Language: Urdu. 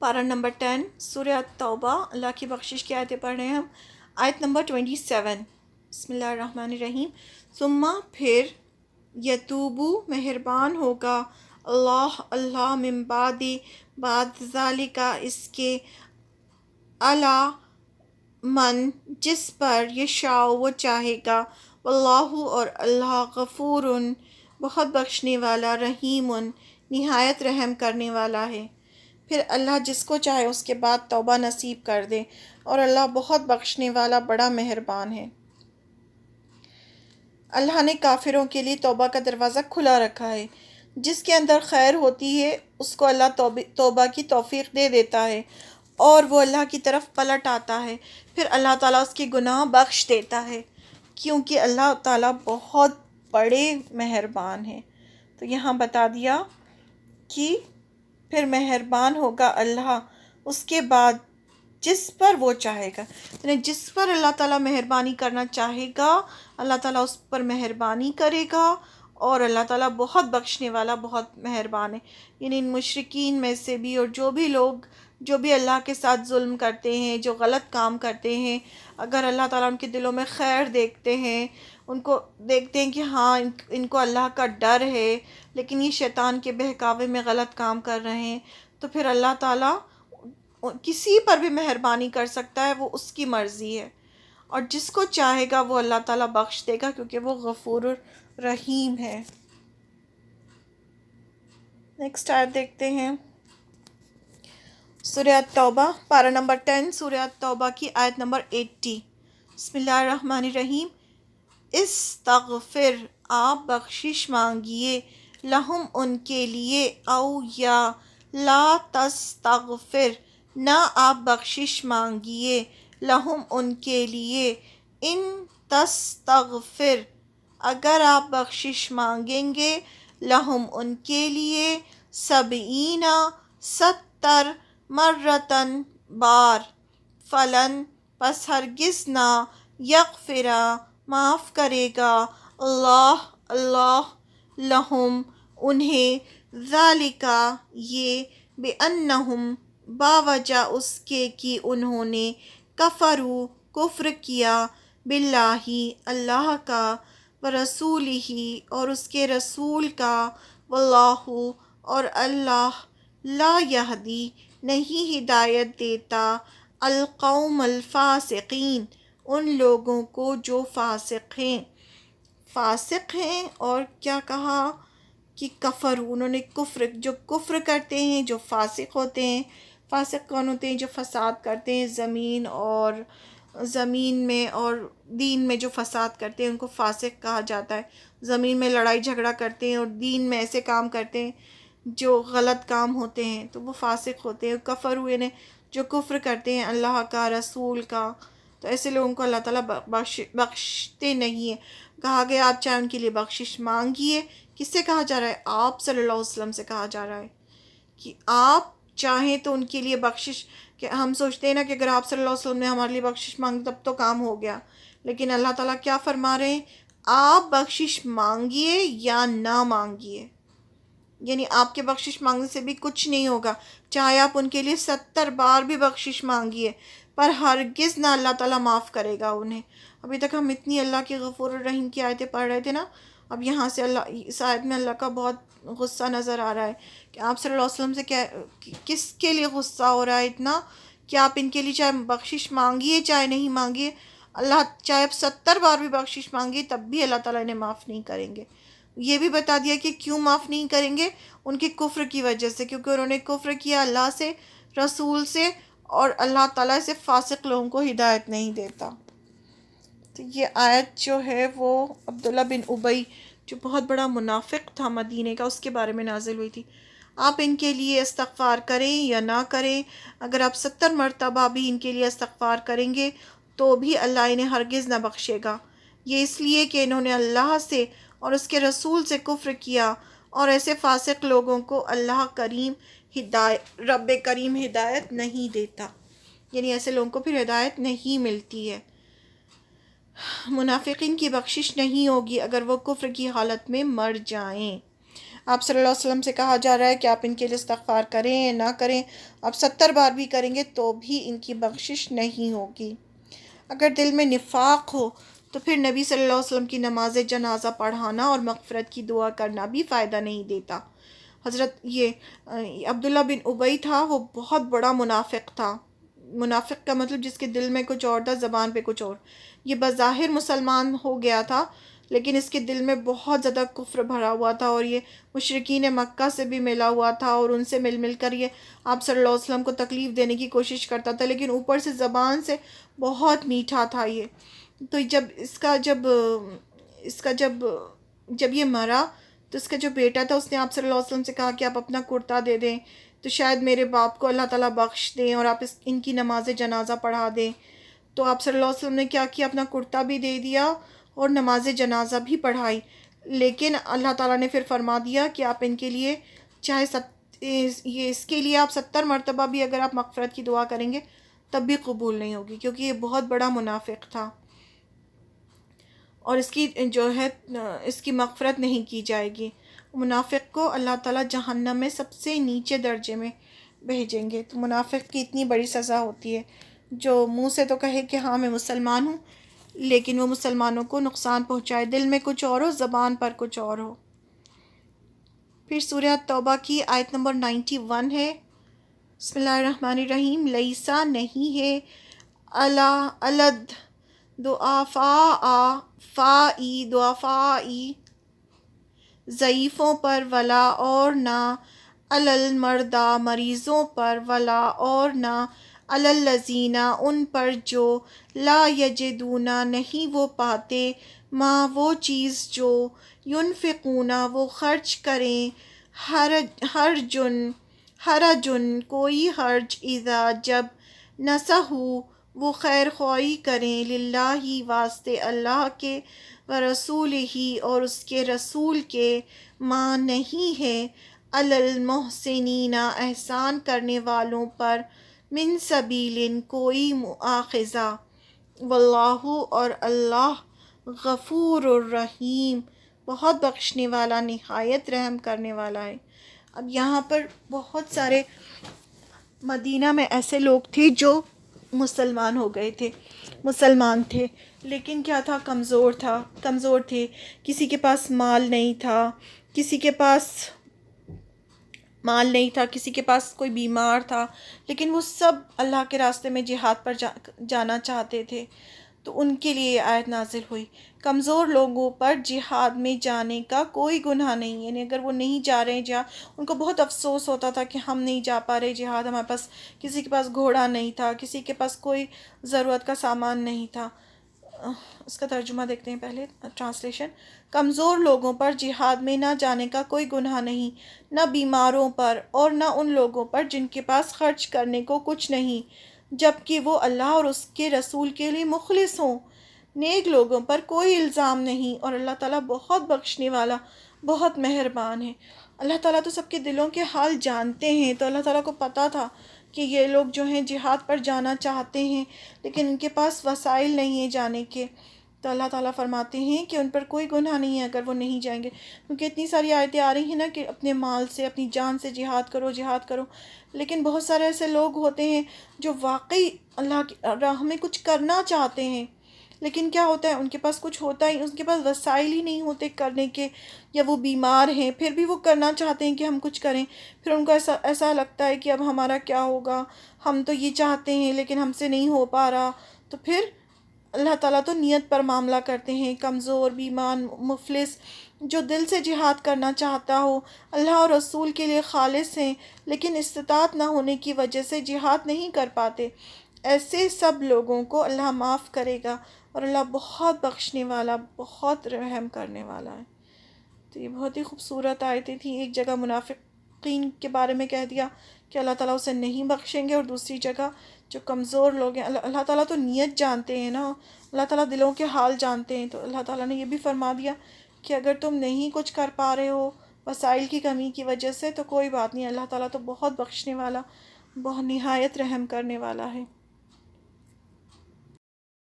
پارہ نمبر 10 سورہ توبہ، اللہ کی بخشش کی آیتیں پڑھ رہے ہیں ہم۔ آیت نمبر 27، بسم اللہ الرحمن الرحیم۔ ثم پھر یتوبو مہربان ہوگا اللہ من بعد ذالک اس کے، علی من جس پر یشاء وہ چاہے گا، واللہ اور اللہ غفور بہت بخشنے والا، رحیم نہایت رحم کرنے والا ہے۔ پھر اللہ جس کو چاہے اس کے بعد توبہ نصیب کر دے، اور اللہ بہت بخشنے والا، بڑا مہربان ہے۔ اللہ نے کافروں کے لیے توبہ کا دروازہ کھلا رکھا ہے۔ جس کے اندر خیر ہوتی ہے اس کو اللہ توبہ کی توفیق دے دیتا ہے، اور وہ اللہ کی طرف پلٹ آتا ہے، پھر اللہ تعالیٰ اس کے گناہ بخش دیتا ہے، کیونکہ اللہ تعالیٰ بہت بڑے مہربان ہیں۔ تو یہاں بتا دیا کہ پھر مہربان ہوگا اللہ اس کے بعد جس پر وہ چاہے گا، یعنی جس پر اللہ تعالیٰ مہربانی کرنا چاہے گا اللہ تعالیٰ اس پر مہربانی کرے گا، اور اللہ تعالیٰ بہت بخشنے والا، بہت مہربان ہے۔ یعنی ان مشرکین میں سے بھی، اور جو بھی لوگ جو بھی اللہ کے ساتھ ظلم کرتے ہیں، جو غلط کام کرتے ہیں، اگر اللہ تعالیٰ ان کے دلوں میں خیر دیکھتے ہیں، ان کو دیکھتے ہیں کہ ہاں ان کو اللہ کا ڈر ہے، لیکن یہ شیطان کے بہکاوے میں غلط کام کر رہے ہیں، تو پھر اللہ تعالیٰ کسی پر بھی مہربانی کر سکتا ہے، وہ اس کی مرضی ہے، اور جس کو چاہے گا وہ اللہ تعالیٰ بخش دے گا، کیونکہ وہ غفور رحیم ہے۔ نیکسٹ آیت دیکھتے ہیں، سورہ توبہ، پارہ نمبر 10 سورہ توبہ کی آیت نمبر 80، بسم اللہ الرحمن الرحیم۔ استغفر آپ بخشش مانگیے، لہم ان کے لیے، او یا لا تستغفر نہ آپ بخشش مانگیے، لہم ان کے لیے، ان تستغفر اگر آپ بخشش مانگیں گے، لہم ان کے لیے، 70 مرتن بار، فلن پس ہرگز نہ، یغفرا معاف کرے گا، اللہ لہم انہیں، ذالکا یہ، بِأَنَّهُمْ باوجہ اس کے کہ انہوں نے، کفروا کفر کیا، باللہ اللہ کا، ورسولہ اور اس کے رسول کا، واللہ اور اللہ، لا یہدی نہیں ہدایت دیتا، القوم الفاسقین ان لوگوں کو جو فاسق ہیں، اور کیا کہا کہ کفر، انہوں نے کفر، جو کفر کرتے ہیں، جو فاسق ہوتے ہیں۔ فاسق کون ہوتے ہیں؟ جو فساد کرتے ہیں زمین میں اور دین میں، جو فساد کرتے ہیں ان کو فاسق کہا جاتا ہے۔ زمین میں لڑائی جھگڑا کرتے ہیں اور دین میں ایسے کام کرتے ہیں جو غلط کام ہوتے ہیں، تو وہ فاسق ہوتے ہیں۔ کفر ہوئے نے جو کفر کرتے ہیں اللہ کا، رسول کا، تو ایسے لوگوں کو اللہ تعالیٰ بخشتے نہیں ہیں۔ کہا گیا آپ چاہے ان کے لیے بخشش مانگیے، کس سے کہا جا رہا ہے؟ آپ صلی اللہ علیہ وسلم سے کہا جا رہا ہے کہ آپ چاہیں تو ان کے لیے بخشش، کہ ہم سوچتے ہیں نا کہ اگر آپ صلی اللہ علیہ وسلم نے ہمارے لیے بخشش مانگی تب تو کام ہو گیا، لیکن اللہ تعالیٰ کیا فرما رہے ہیں؟ آپ بخشش مانگیے یا نہ مانگیے، یعنی آپ کے بخشش مانگنے سے بھی کچھ نہیں ہوگا، چاہے آپ ان کے لیے 70 بار بھی بخشش مانگیے، پر ہرگز نہ اللہ تعالیٰ معاف کرے گا انہیں۔ ابھی تک ہم اتنی اللہ کے غفور الرحیم کی آیتیں پڑھ رہے تھے نا، اب یہاں سے اس آیت میں اللہ کا بہت غصہ نظر آ رہا ہے کہ آپ صلی اللہ علیہ وسلم سے کس کے لیے غصہ ہو رہا ہے اتنا، کہ آپ ان کے لیے چاہے بخشش مانگیے چاہے نہیں مانگیے، اللہ چاہے آپ 70 بار بھی بخشش مانگیے تب بھی اللہ تعالیٰ انہیں معاف نہیں کریں گے۔ یہ بھی بتا دیا کہ کیوں معاف نہیں کریں گے، ان کے کفر کی وجہ سے، کیونکہ انہوں نے کفر کیا اللہ سے، رسول سے، اور اللہ تعالیٰ سے فاسق لوگوں کو ہدایت نہیں دیتا۔ تو یہ آیت جو ہے وہ عبداللہ بن ابی جو بہت بڑا منافق تھا مدینے کا، اس کے بارے میں نازل ہوئی تھی۔ آپ ان کے لیے استغفار کریں یا نہ کریں، اگر آپ 70 مرتبہ بھی ان کے لیے استغفار کریں گے تو بھی اللہ انہیں ہرگز نہ بخشے گا، یہ اس لیے کہ انہوں نے اللہ سے اور اس کے رسول سے کفر کیا، اور ایسے فاسق لوگوں کو اللہ کریم رب کریم ہدایت نہیں دیتا، یعنی ایسے لوگوں کو پھر ہدایت نہیں ملتی ہے۔ منافقین کی بخشش نہیں ہوگی اگر وہ کفر کی حالت میں مر جائیں۔ آپ صلی اللہ علیہ وسلم سے کہا جا رہا ہے کہ آپ ان کے لیے استغفار کریں یا نہ کریں، آپ 70 بار بھی کریں گے تو بھی ان کی بخشش نہیں ہوگی۔ اگر دل میں نفاق ہو تو پھر نبی صلی اللہ علیہ وسلم کی نماز جنازہ پڑھانا اور مغفرت کی دعا کرنا بھی فائدہ نہیں دیتا۔ حضرت عبداللہ بن ابی تھا، وہ بہت بڑا منافق تھا۔ منافق کا مطلب جس کے دل میں کچھ اور تھا، زبان پہ کچھ اور۔ یہ بظاہر مسلمان ہو گیا تھا لیکن اس کے دل میں بہت زیادہ کفر بھرا ہوا تھا، اور یہ مشرکین مکہ سے بھی ملا ہوا تھا، اور ان سے مل کر یہ آپ صلی اللہ علیہ وسلم کو تکلیف دینے کی کوشش کرتا تھا، لیکن اوپر سے زبان سے بہت میٹھا تھا یہ۔ تو جب یہ مرا تو اس کا جو بیٹا تھا اس نے آپ صلی اللہ علیہ وسلم سے کہا کہ آپ اپنا کرتا دے دیں تو شاید میرے باپ کو اللہ تعالیٰ بخش دیں اور آپ ان کی نماز جنازہ پڑھا دیں۔ تو آپ صلی اللہ علیہ وسلم نے کیا کیا، اپنا کرتا بھی دے دیا اور نماز جنازہ بھی پڑھائی، لیکن اللہ تعالیٰ نے پھر فرما دیا کہ آپ ان کے لیے اس کے لیے آپ 70 مرتبہ بھی اگر آپ مغفرت کی دعا کریں گے تب بھی قبول نہیں ہوگی، کیونکہ یہ بہت بڑا منافق تھا اور اس کی مغفرت نہیں کی جائے گی۔ منافق کو اللہ تعالیٰ جہنم میں سب سے نیچے درجے میں بھیجیں گے۔ تو منافق کی اتنی بڑی سزا ہوتی ہے، جو منہ سے تو کہے کہ ہاں میں مسلمان ہوں لیکن وہ مسلمانوں کو نقصان پہنچائے، دل میں کچھ اور ہو، زبان پر کچھ اور ہو۔ پھر سورہ توبہ کی آیت نمبر 91 ہے، بسم اللہ الرحمن الرحیم، لیسا نہیں ہے، الد دعفائی ضعیفوں پر، ولا اور نہ المرضی مریضوں پر، ولا اور نہ الذین ان پر جو لا یجدون نہیں وہ پاتے، ما وہ چیز جو ینفقون وہ خرچ کریں، حرجن کوئی حرج، اذا جب نصحوا وہ خیر خواہی کریں، للہ واسطے اللہ کے، ورسولہ اور اس کے رسول کے، ما نہیں ہے علی المحسنین احسان کرنے والوں پر، من سبیل کوئی مواخذہ، واللہ اور اللہ غفور الرحیم بہت بخشنے والا نہایت رحم کرنے والا ہے۔ اب یہاں پر بہت سارے مدینہ میں ایسے لوگ تھے جو مسلمان ہو گئے تھے، مسلمان تھے لیکن کیا تھا، کمزور تھے، کسی کے پاس مال نہیں تھا، کسی کے پاس کوئی بیمار تھا، لیکن وہ سب اللہ کے راستے میں جہاد پر جانا چاہتے تھے۔ تو ان کے لیے یہ آیت نازل ہوئی، کمزور لوگوں پر جہاد میں جانے کا کوئی گناہ نہیں، یعنی اگر وہ نہیں جا رہے ہیں جہاد، ان کو بہت افسوس ہوتا تھا کہ ہم نہیں جا پا رہے جہاد، ہمارے پاس کسی کے پاس گھوڑا نہیں تھا، کسی کے پاس کوئی ضرورت کا سامان نہیں تھا۔ اس کا ترجمہ دیکھتے ہیں پہلے، ٹرانسلیشن۔ کمزور لوگوں پر جہاد میں نہ جانے کا کوئی گناہ نہیں، نہ بیماروں پر اور نہ ان لوگوں پر جن کے پاس خرچ کرنے کو کچھ نہیں، جبکہ وہ اللہ اور اس کے رسول کے لیے مخلص ہوں۔ نیک لوگوں پر کوئی الزام نہیں، اور اللہ تعالیٰ بہت بخشنے والا، بہت مہربان ہے۔ اللہ تعالیٰ تو سب کے دلوں کے حال جانتے ہیں، تو اللہ تعالیٰ کو پتہ تھا کہ یہ لوگ جو ہیں جہاد پر جانا چاہتے ہیں لیکن ان کے پاس وسائل نہیں ہیں جانے کے، تو اللہ تعالیٰ فرماتے ہیں کہ ان پر کوئی گناہ نہیں ہے اگر وہ نہیں جائیں گے، کیونکہ اتنی ساری آیتیں آ رہی ہیں نا کہ اپنے مال سے، اپنی جان سے جہاد کرو، لیکن بہت سارے ایسے لوگ ہوتے ہیں جو واقعی اللہ کی راہ میں کچھ کرنا چاہتے ہیں، لیکن کیا ہوتا ہے ان کے پاس کچھ ہوتا ہی، ان کے پاس وسائل ہی نہیں ہوتے کرنے کے، یا وہ بیمار ہیں پھر بھی وہ کرنا چاہتے ہیں کہ ہم کچھ کریں، پھر ان کو ایسا لگتا ہے کہ اب ہمارا کیا ہوگا، ہم تو یہ چاہتے ہیں لیکن ہم سے نہیں ہو پا رہا، تو پھر اللہ تعالیٰ تو نیت پر معاملہ کرتے ہیں۔ کمزور، بیمار، مفلس جو دل سے جہاد کرنا چاہتا ہو، اللہ اور رسول کے لیے خالص ہیں لیکن استطاعت نہ ہونے کی وجہ سے جہاد نہیں کر پاتے، ایسے سب لوگوں کو اللہ معاف کرے گا، اور اللہ بہت بخشنے والا، بہت رحم کرنے والا ہے۔ تو یہ بہت ہی خوبصورت آیتیں تھیں۔ ایک جگہ منافقین کے بارے میں کہہ دیا کہ اللہ تعالیٰ اسے نہیں بخشیں گے، اور دوسری جگہ جو کمزور لوگ ہیں، اللہ تعالیٰ تو نیت جانتے ہیں نا، اللہ تعالیٰ دلوں کے حال جانتے ہیں، تو اللہ تعالیٰ نے یہ بھی فرما دیا کہ اگر تم نہیں کچھ کر پا رہے ہو وسائل کی کمی کی وجہ سے تو کوئی بات نہیں، اللہ تعالیٰ تو بہت بخشنے والا، بہت نہایت رحم کرنے والا ہے۔